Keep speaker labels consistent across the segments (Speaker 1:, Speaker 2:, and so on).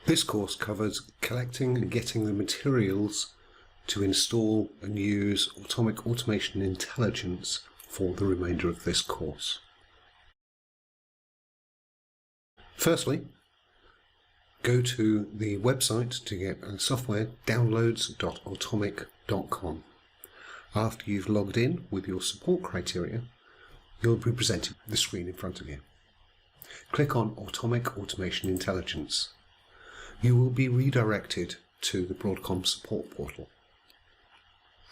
Speaker 1: This course covers collecting and getting the materials to install and use Automic Automation Intelligence for the remainder of this course. Firstly, go to the website to get software, downloads.automic.com. After you've logged in with your support criteria, you'll be presented with the screen in front of you. Click on Automic Automation Intelligence. You will be redirected to the Broadcom support portal.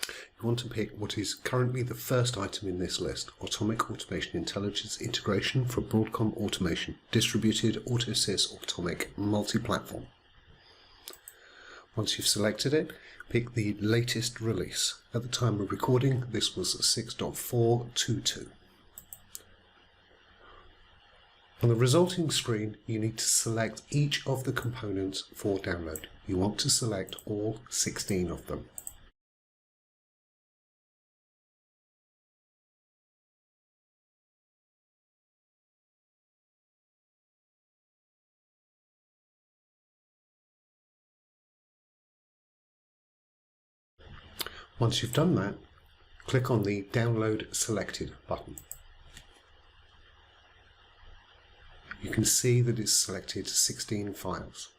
Speaker 1: You want to pick what is currently the first item in this list, Automic Automation Intelligence Integration for Broadcom Automation, Distributed AutoSys Automic Multi-Platform. Once you've selected it, pick the latest release. At the time of recording, this was 6.422. On the resulting screen, you need to select each of the components for download. You want to select all 16 of them. Once you've done that, click on the Download Selected button. You can see that it's selected 16 files.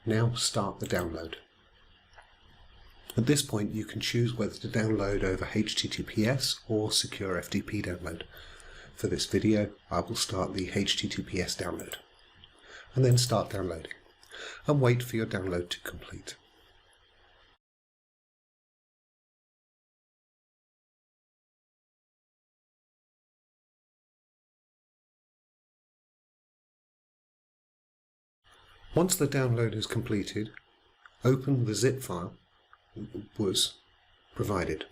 Speaker 1: Now start the download. At this point you can choose whether to download over HTTPS or Secure FTP download. For this video I will start the HTTPS download. And then start downloading. And wait for your download to complete. Once the download is completed, open the zip file that was provided.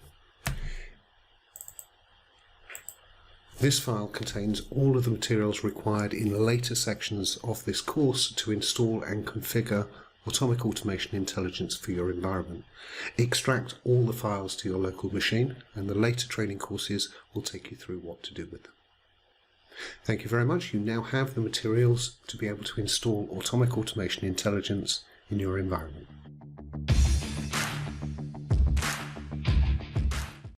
Speaker 1: This file contains all of the materials required in later sections of this course to install and configure Automic Automation Intelligence for your environment. Extract all the files to your local machine, and the later training courses will take you through what to do with them. Thank you very much. You now have the materials to be able to install Automic Automation Intelligence in your environment.